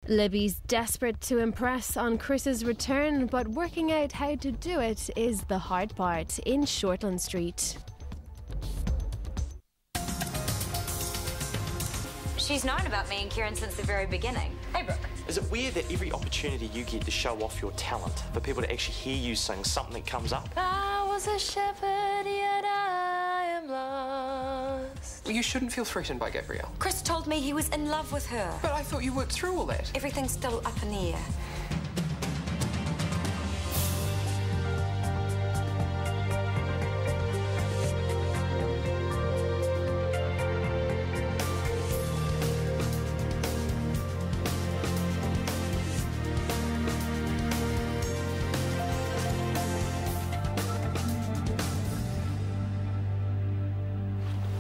Libby's desperate to impress on Chris's return, but working out how to do it is the hard part in Shortland Street. She's known about me and Kieran since the very beginning. Hey, Brooke. Is it weird that every opportunity you get to show off your talent, for people to actually hear you sing, something comes up? I was a shepherd, yet I am lost. Well, you shouldn't feel threatened by Gabrielle. Chris told me he was in love with her. But I thought you worked through all that. Everything's still up in the air.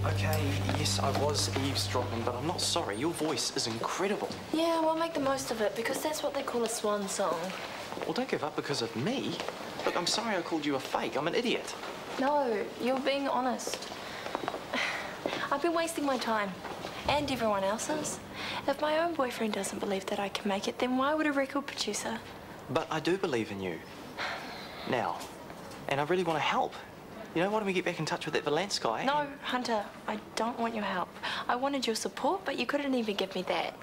Okay, yes, I was eavesdropping, but I'm not sorry. Your voice is incredible. Yeah, we'll make the most of it, because that's what they call a swan song. Well, don't give up because of me. Look, I'm sorry I called you a fake. I'm an idiot. No, you're being honest. I've been wasting my time, and everyone else's. If my own boyfriend doesn't believe that I can make it, then why would a record producer? But I do believe in you. Now. And I really want to help. You know, why don't we get back in touch with that Valance guy? No, Hunter, I don't want your help. I wanted your support, but you couldn't even give me that.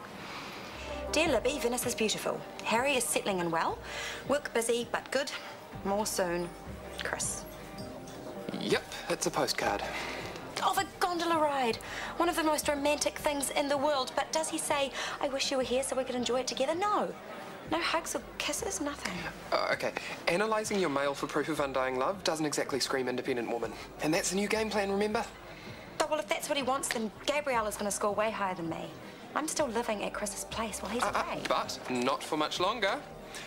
Dear Libby, Venice is beautiful. Harry is settling in well. Work busy, but good. More soon. Chris. Yep, it's a postcard. Of a gondola ride. One of the most romantic things in the world. But does he say, I wish you were here so we could enjoy it together? No. No hugs or kisses, nothing. Okay. Analysing your mail for proof of undying love doesn't exactly scream independent woman. And that's a new game plan, remember? Oh, well, if that's what he wants, then Gabrielle is going to score way higher than me. I'm still living at Chris's place while he's away. But not for much longer,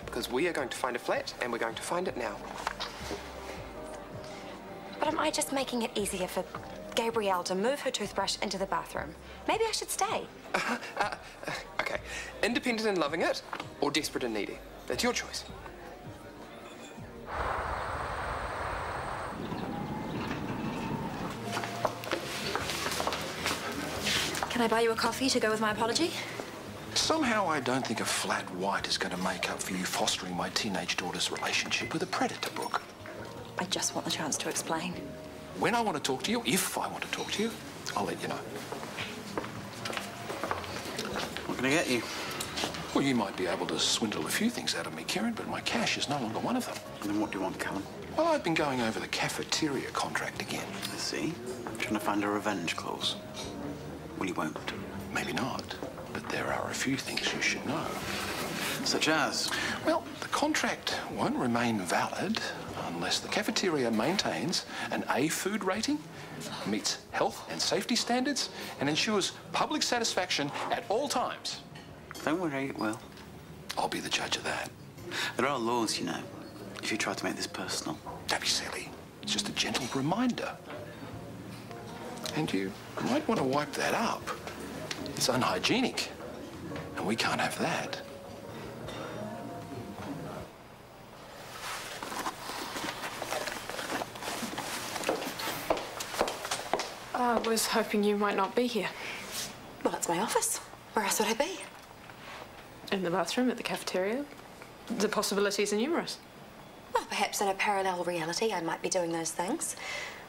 because we are going to find a flat, and we're going to find it now. But am I just making it easier for Gabrielle to move her toothbrush into the bathroom? Maybe I should stay. Okay. Independent and loving it, or desperate and needy. That's your choice. Can I buy you a coffee to go with my apology? Somehow I don't think a flat white is going to make up for you fostering my teenage daughter's relationship with a predator, Brooke. I just want the chance to explain. When I want to talk to you, if I want to talk to you, I'll let you know. What can I get you? Well, you might be able to swindle a few things out of me, Kieran, but my cash is no longer one of them. And then what do you want, Callum? Well, I've been going over the Cafeteria contract again. I see. Trying to find a revenge clause. Well, you won't. Maybe not, but there are a few things you should know. Such as? Well, the contract won't remain valid unless the Cafeteria maintains an A food rating, meets health and safety standards, and ensures public satisfaction at all times. Don't worry, it will. I'll be the judge of that. There are laws, you know, if you try to make this personal. Don't be silly. It's just a gentle reminder. And you might want to wipe that up. It's unhygienic, and we can't have that. I was hoping you might not be here. Well, it's my office. Where else would I be? In the bathroom, at the cafeteria. The possibilities are numerous. Well, perhaps in a parallel reality I might be doing those things.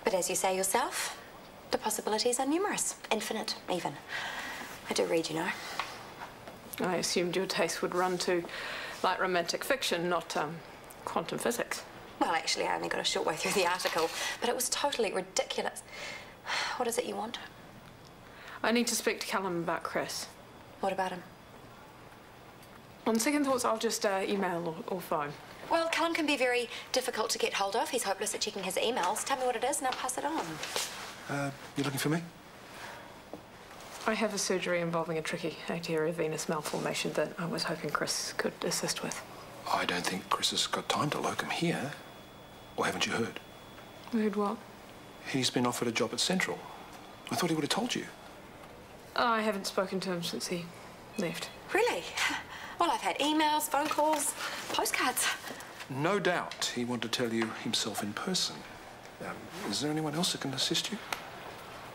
But as you say yourself, the possibilities are numerous. Infinite, even. I do read, you know. I assumed your taste would run to light romantic fiction, not quantum physics. Well, actually, I only got a short way through the article, but it was totally ridiculous. What is it you want? I need to speak to Callum about Chris. What about him? On second thoughts, I'll just email or phone. Well, Callum can be very difficult to get hold of. He's hopeless at checking his emails. Tell me what it is and I'll pass it on. You looking for me? I have a surgery involving a tricky anterior venous malformation that I was hoping Chris could assist with. I don't think Chris has got time to locum here. Or haven't you heard? Heard what? He's been offered a job at Central. I thought he would have told you. I haven't spoken to him since he left. Really? Well, I've had emails, phone calls, postcards. No doubt he wanted to tell you himself in person. Is there anyone else that can assist you?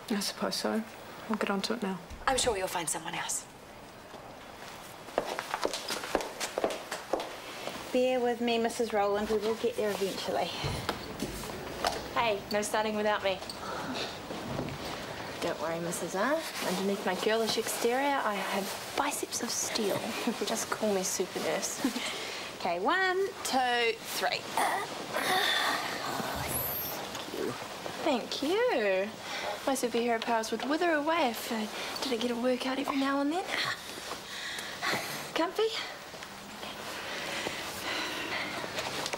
I suppose so. I'll get onto it now. I'm sure you'll find someone else. Bear with me, Mrs. Rowland. We will get there eventually. Hey, no starting without me. Don't worry, Mrs. R. Underneath my girlish exterior, I have biceps of steel. Just call me super nurse. Okay, 1, 2, 3. Thank you. My superhero powers would wither away if I didn't get a workout every now and then. Comfy?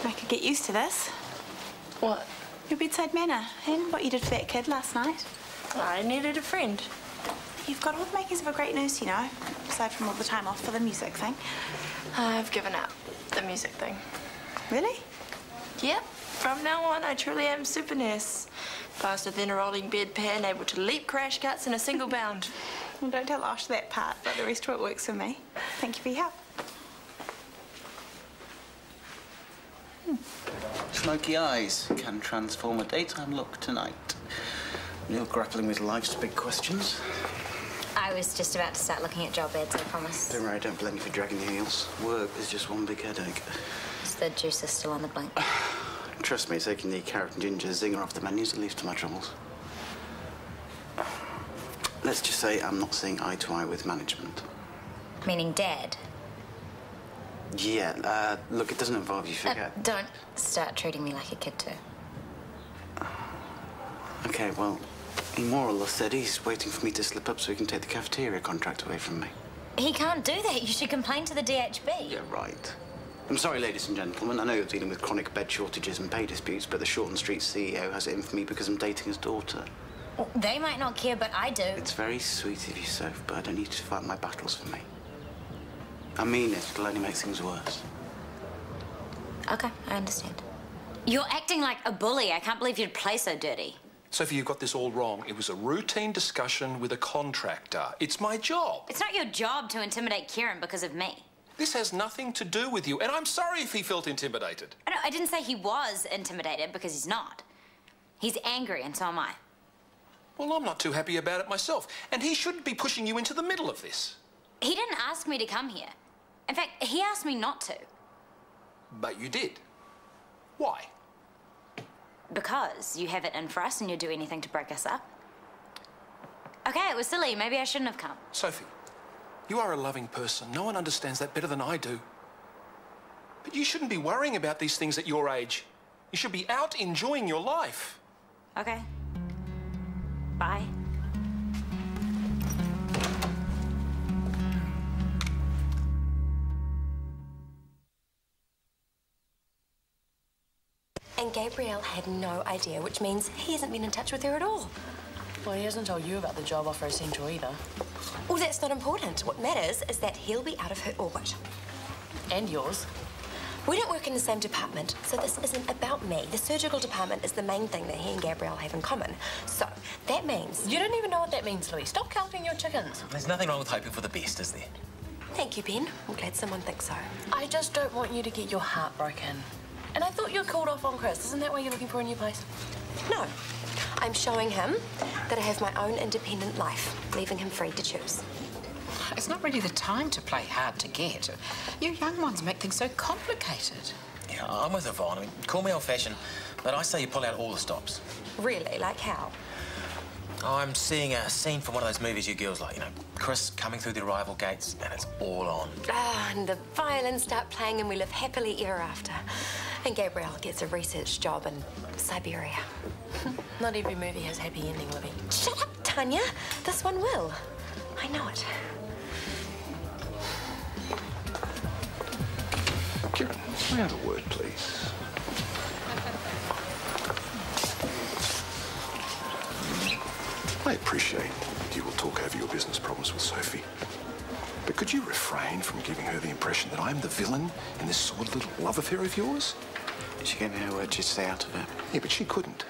I could get used to this. What? Your bedside manner and what you did for that kid last night. I needed a friend. You've got all the makings of a great nurse, you know, aside from all the time off for the music thing. I've given up the music thing. Really? Yep. From now on, I truly am super nurse. Faster than a rolling bedpan, able to leap crash cuts in a single bound. Well, don't tell Osh that part, but the rest of it works for me. Thank you for your help. Smoky eyes can transform a daytime look to night. You're grappling with life's big questions. I was just about to start looking at job ads, I promise. Don't worry, I don't blame you for dragging your heels. Work is just one big headache. Is the juicer still on the blink? Trust me, taking the carrot and ginger zinger off the menu's the least of my troubles. Let's just say I'm not seeing eye to eye with management. Meaning Dad? Yeah, look, it doesn't involve you, forget. Don't start treating me like a kid, too. Okay, well, he more or less said he's waiting for me to slip up so he can take the cafeteria contract away from me. He can't do that. You should complain to the DHB. Yeah, right. I'm sorry, ladies and gentlemen. I know you're dealing with chronic bed shortages and pay disputes, but the Shortland Street CEO has it in for me because I'm dating his daughter. Well, they might not care, but I do. It's very sweet of you, Soph, but I don't need you to fight my battles for me. I mean it. It'll only make things worse. Okay, I understand. You're acting like a bully. I can't believe you'd play so dirty. Sophie, you got this all wrong. It was a routine discussion with a contractor. It's my job. It's not your job to intimidate Kieran because of me. This has nothing to do with you, and I'm sorry if he felt intimidated. I didn't say he was intimidated because he's not. He's angry, and so am I. Well, I'm not too happy about it myself, and he shouldn't be pushing you into the middle of this. He didn't ask me to come here. In fact, he asked me not to. But you did. Why? Because you have it in for us and you'd do anything to break us up. Okay, it was silly. Maybe I shouldn't have come. Sophie, you are a loving person. No one understands that better than I do. But you shouldn't be worrying about these things at your age. You should be out enjoying your life. Okay. Bye. And Gabrielle had no idea, which means he hasn't been in touch with her at all. Well, he hasn't told you about the job offer he's sent you either. Well, that's not important. What matters is that he'll be out of her orbit. And yours. We don't work in the same department, so this isn't about me. The surgical department is the main thing that he and Gabrielle have in common. So, that means... You don't even know what that means, Louis. Stop counting your chickens. There's nothing wrong with hoping for the best, is there? Thank you, Ben. I'm glad someone thinks so. I just don't want you to get your heart broken. And I thought you were called off on Chris. Isn't that why you're looking for a new place? No. I'm showing him that I have my own independent life, leaving him free to choose. It's not really the time to play hard to get. You young ones make things so complicated. Yeah, I'm with Yvonne. I mean, call me old-fashioned, but I say you pull out all the stops. Really? Like how? I'm seeing a scene from one of those movies you girls like, you know, Chris coming through the arrival gates, and it's all on. Ah, and the violins start playing and we live happily ever after. And Gabrielle gets a research job in Siberia. Not every movie has happy ending, Libby. Shut up, Tanya. This one will. I know it. Kieran, may I have a word, please? I appreciate you will talk over your business problems with Sophie. But could you refrain from giving her the impression that I'm the villain in this sordid little love affair of yours? She gave me her word she'd stay out of it. Yeah, but she couldn't.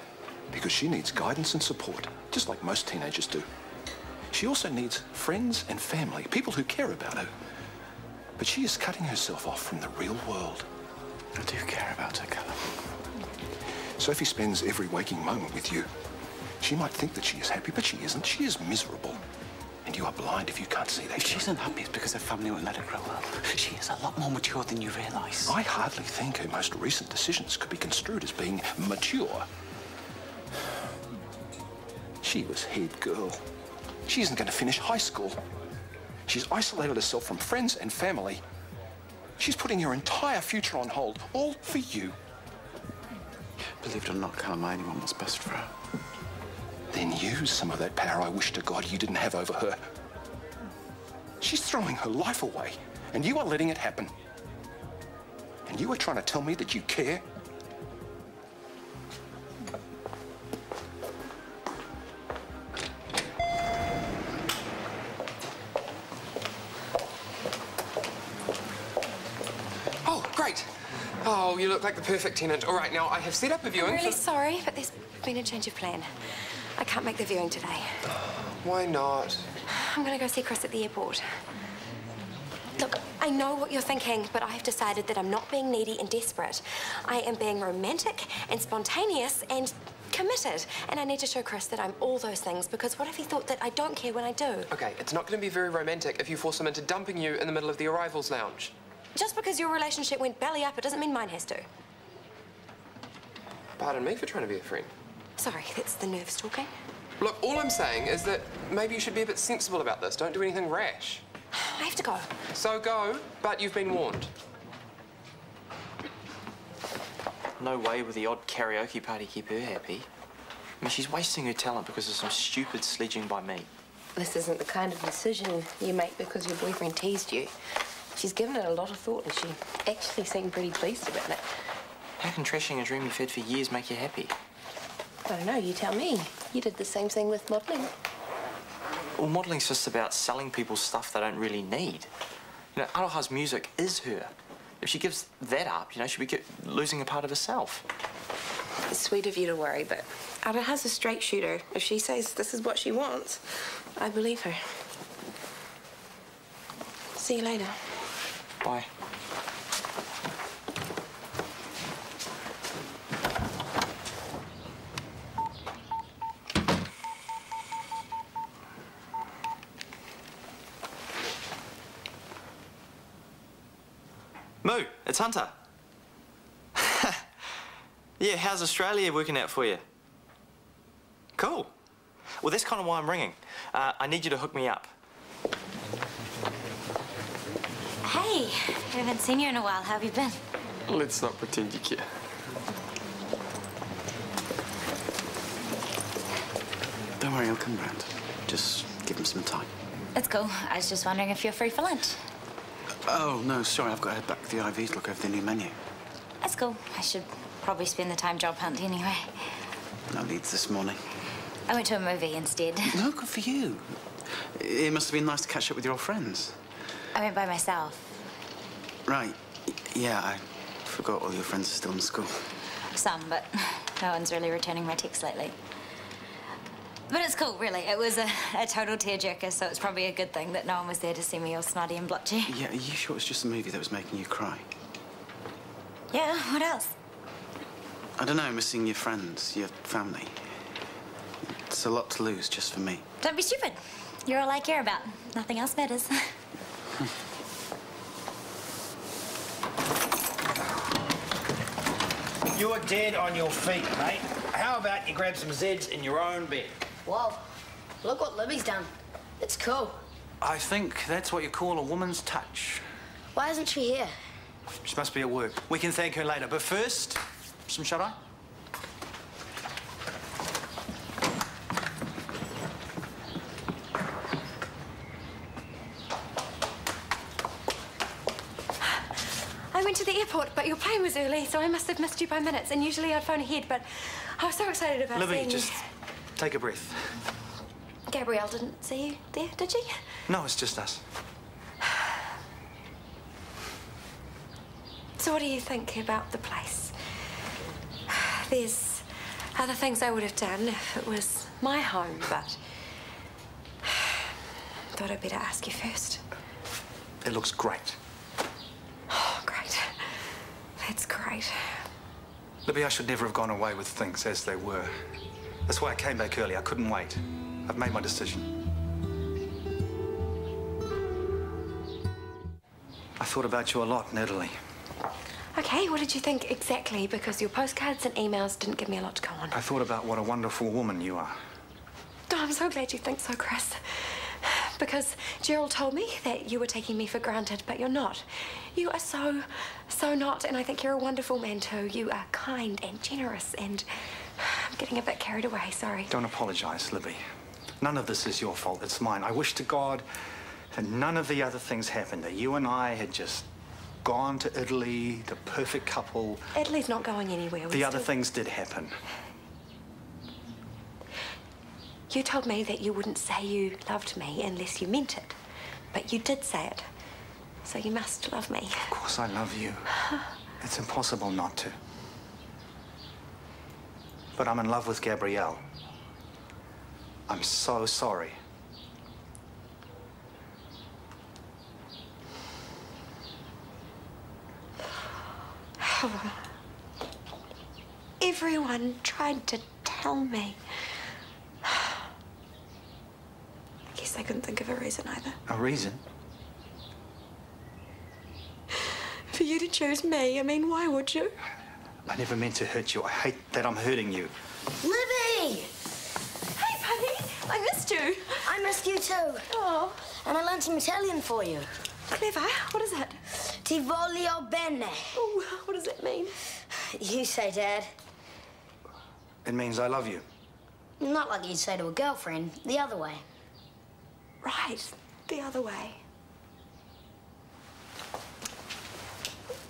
Because she needs guidance and support, just like most teenagers do. She also needs friends and family, people who care about her. But she is cutting herself off from the real world. I do care about her, Callum. Sophie spends every waking moment with you. She might think that she is happy, but she isn't. She is miserable. And And you are blind if you can't see that. If she's unhappy, it's because her family won't let her grow up. She is a lot more mature than you realise. I hardly think her most recent decisions could be construed as being mature. She was head girl. She isn't going to finish high school. She's isolated herself from friends and family. She's putting her entire future on hold, all for you. Believe it or not, Callum, I only want what's best for her. Then use some of that power I wish to God you didn't have over her. She's throwing her life away, and you are letting it happen. And you are trying to tell me that you care? Oh, great. Oh, you look like the perfect tenant. All right, now, I have set up a viewing. I'm really sorry, but there's been a change of plan. I can't make the viewing today. Why not? I'm going to go see Chris at the airport. Look, I know what you're thinking, but I've decided that I'm not being needy and desperate. I am being romantic and spontaneous and committed. And I need to show Chris that I'm all those things, because what if he thought that I don't care when I do? Okay, it's not going to be very romantic if you force him into dumping you in the middle of the arrivals lounge. Just because your relationship went belly up, it doesn't mean mine has to. Pardon me for trying to be a friend. Sorry, that's the nerves talking. Look, all I'm saying is that maybe you should be a bit sensible about this. Don't do anything rash. I have to go. So go, but you've been warned. No way will the odd karaoke party keep her happy. I mean, she's wasting her talent because of some stupid sledging by me. This isn't the kind of decision you make because your boyfriend teased you. She's given it a lot of thought and she actually seemed pretty pleased about it. How can trashing a dream you've had for years make you happy? I don't know, you tell me. You did the same thing with modelling. Well, modelling's just about selling people stuff they don't really need. You know, Aroha's music is her. If she gives that up, you know, she'll be losing a part of herself. It's sweet of you to worry, but Aroha's a straight shooter. If she says this is what she wants, I believe her. See you later. Bye. Moo, it's Hunter. Yeah, how's Australia working out for you? Cool. Well, that's kind of why I'm ringing. I need you to hook me up. Hey, I haven't seen you in a while. How have you been? Let's not pretend you care. Don't worry, I'll come round. Just give him some time. It's cool. I was just wondering if you're free for lunch. Oh, no, sorry, I've got to head back to the IV to look over the new menu. That's cool. I should probably spend the time job hunting anyway. No leads this morning. I went to a movie instead. No, good for you. It must have been nice to catch up with your old friends. I went by myself. Right. Yeah, I forgot all your friends are still in school. Some, but no one's really returning my texts lately. But it's cool, really. It was a total tearjerker, so it's probably a good thing that no one was there to see me all snotty and blotchy. Yeah, are you sure it was just a movie that was making you cry? Yeah, what else? I don't know, missing your friends, your family. It's a lot to lose just for me. Don't be stupid. You're all I care about. Nothing else matters. You are dead on your feet, mate. How about you grab some Zeds in your own bed? Whoa, look what Libby's done. It's cool. I think that's what you call a woman's touch. Why isn't she here? She must be at work. We can thank her later. But first, some shut-eye. I went to the airport, but your plane was early, so I must have missed you by minutes. And usually I'd phone ahead, but I was so excited about Libby, seeing just take a breath. Gabrielle didn't see you there, did she? No, it's just us. So what do you think about the place? There's other things I would have done if it was my home, but thought I'd better ask you first. It looks great. Oh, great. That's great. Libby, I should never have gone away with things as they were. That's why I came back early. I couldn't wait. I've made my decision. thought about you a lot in Italy. Okay, what did you think exactly? Because your postcards and emails didn't give me a lot to go on. I thought about what a wonderful woman you are. Oh, I'm so glad you think so, Chris. Because Gerald told me that you were taking me for granted, but you're not. You are so not, and I think you're a wonderful man too. You are kind and generous, and I'm getting a bit carried away, sorry. Don't apologize, Libby. None of this is your fault, it's mine. I wish to God that none of the other things happened, that you and I had just gone to Italy, the perfect couple. Italy's not going anywhere. The other things did happen. You told me that you wouldn't say you loved me unless you meant it. But you did say it. So you must love me. Of course I love you. It's impossible not to. But I'm in love with Gabrielle. I'm so sorry. Everyone tried to tell me. I guess I couldn't think of a reason either. A reason? For you to choose me, I mean, why would you? I never meant to hurt you. I hate that I'm hurting you. Libby! Hey, buddy, I missed you. I missed you too. Oh. And I learned some Italian for you. Clever. What is it? Ti voglio bene. Oh, what does that mean? You say, Dad. It means I love you. Not like you'd say to a girlfriend. The other way. Right. The other way.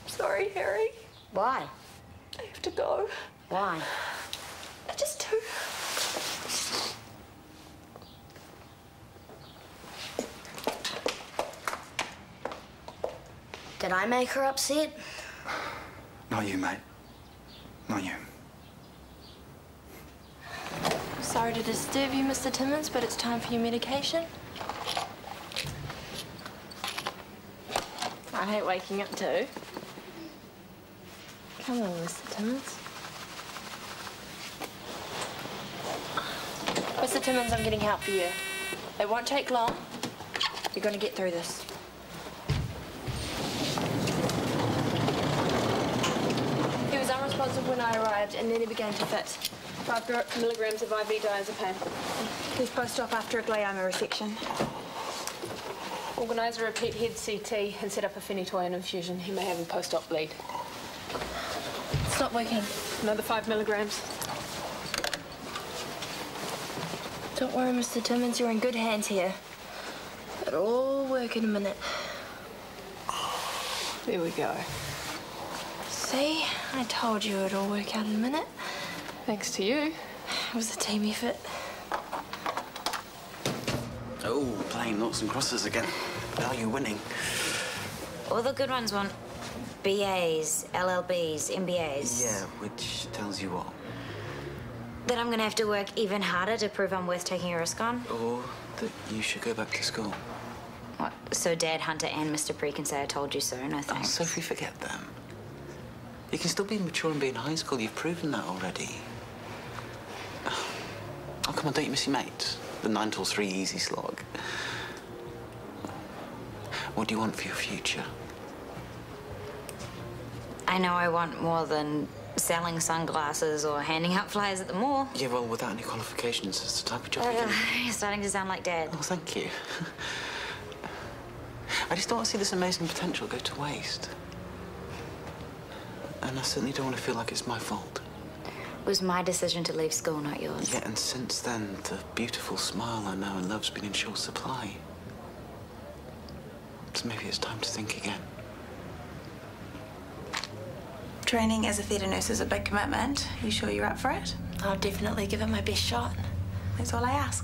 Sorry, Harry. Why? I have to go. Why? I just do. Did I make her upset? Not you, mate. Not you. Sorry to disturb you, Mr. Timmins, but it's time for your medication. I hate waking up too. Come on, Mr. Timmins. Mr. Timmins, I'm getting help for you. It won't take long. You're going to get through this. He was unresponsive when I arrived, and then he began to fit. 5 milligrams of IV diazepam. Please post-op after a glioma resection. Organise a repeat head CT and set up a phenytoin infusion. He may have a post-op bleed. It's not working. Another 5 milligrams. Don't worry, Mr. Timmins, you're in good hands here. It'll all work in a minute. There we go. See? I told you it'd all work out in a minute. Thanks to you. It was a team effort. Oh, playing noughts and crosses again. Now you're winning. All the good ones want BAs, LLBs, MBAs. Yeah, which tells you what? That I'm gonna have to work even harder to prove I'm worth taking a risk on. Or that you should go back to school. What? So Dad, Hunter, and Mr. Pre can say I told you so. No thanks. Oh, Sophie, forget them. You can still be mature and be in high school. You've proven that already. Oh, come on, don't you miss your mates? The 9 till 3 easy slog. What do you want for your future? I know I want more than selling sunglasses or handing out flyers at the mall. Yeah, well, without any qualifications, it's the type of job you can... You're starting to sound like Dad. Oh, thank you. I just don't want to see this amazing potential go to waste. And I certainly don't want to feel like it's my fault. It was my decision to leave school, not yours. Yeah, and since then, the beautiful smile I know and love's been in short supply. So maybe it's time to think again. Training as a theatre nurse is a big commitment. You sure you're up for it? I'll definitely give it my best shot. That's all I ask.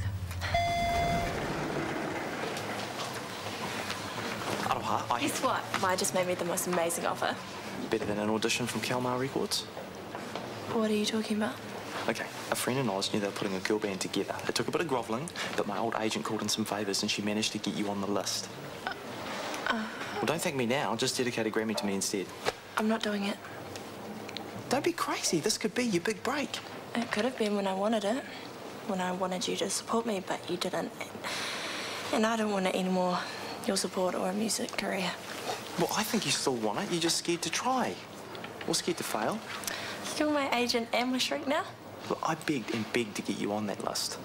Aroha, Guess what? Maya just made me the most amazing offer. Better than an audition from Kalmar Records? What are you talking about? Okay, a friend of ours knew they were putting a girl band together. It took a bit of grovelling, but my old agent called in some favours and she managed to get you on the list. Well, don't thank me now. Just dedicate a Grammy to me instead. I'm not doing it. Don't be crazy. This could be your big break. It could have been when I wanted it. When I wanted you to support me, but you didn't. And I don't want it anymore. Your support or a music career. Well, I think you still want it. You're just scared to try. Or scared to fail. You're my agent and my shrink now? Look, I begged and begged to get you on that list.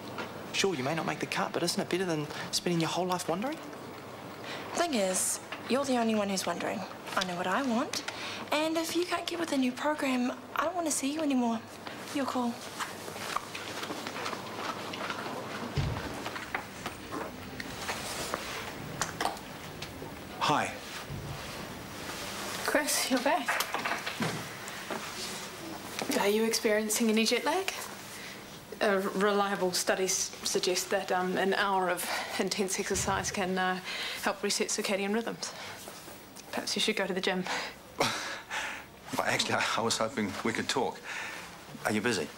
Sure, you may not make the cut, but isn't it better than spending your whole life wondering? Thing is, you're the only one who's wondering. I know what I want. And if you can't get with the new program, I don't want to see you anymore. Your call. Hi. Chris, you're back. Are you experiencing any jet lag? Reliable studies suggest that an hour of intense exercise can help reset circadian rhythms. Perhaps you should go to the gym. Well, actually, I was hoping we could talk. Are you busy?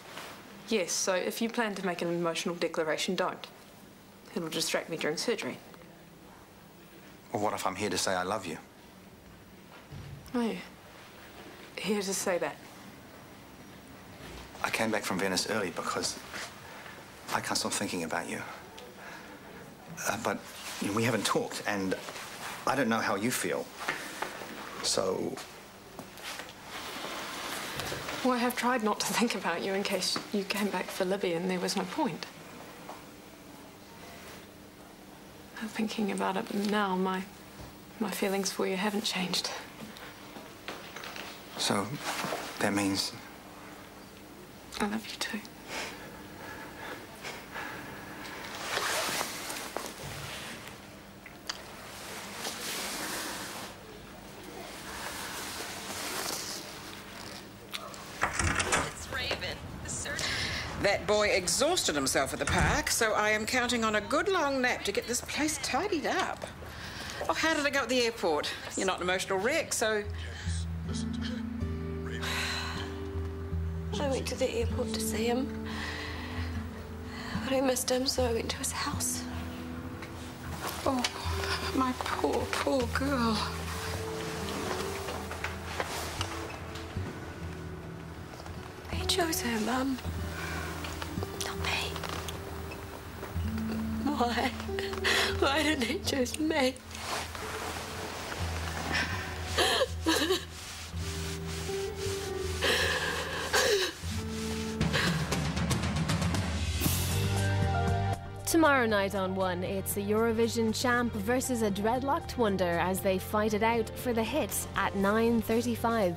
Yes, so if you plan to make an emotional declaration, don't. It'll distract me during surgery. Or what if I'm here to say I love you? Oh, yeah. Here to say that. I came back from Venice early because I can't stop thinking about you. But you know, we haven't talked, and I don't know how you feel. So... Well, I have tried not to think about you in case you came back for Libby and there was no point. Thinking about it now, my feelings for you haven't changed. So, that means... I love you too. That boy exhausted himself at the park, so I am counting on a good long nap to get this place tidied up. Oh, how did it go at the airport? You're not an emotional wreck, so... I went to the airport to see him. But I missed him, so I went to his house. Oh, my poor, poor girl. He chose her, Mum. Not me. Why? Why didn't he choose me? Tomorrow night on One, it's a Eurovision champ versus a dreadlocked wonder as they fight it out for the hit at 9:35.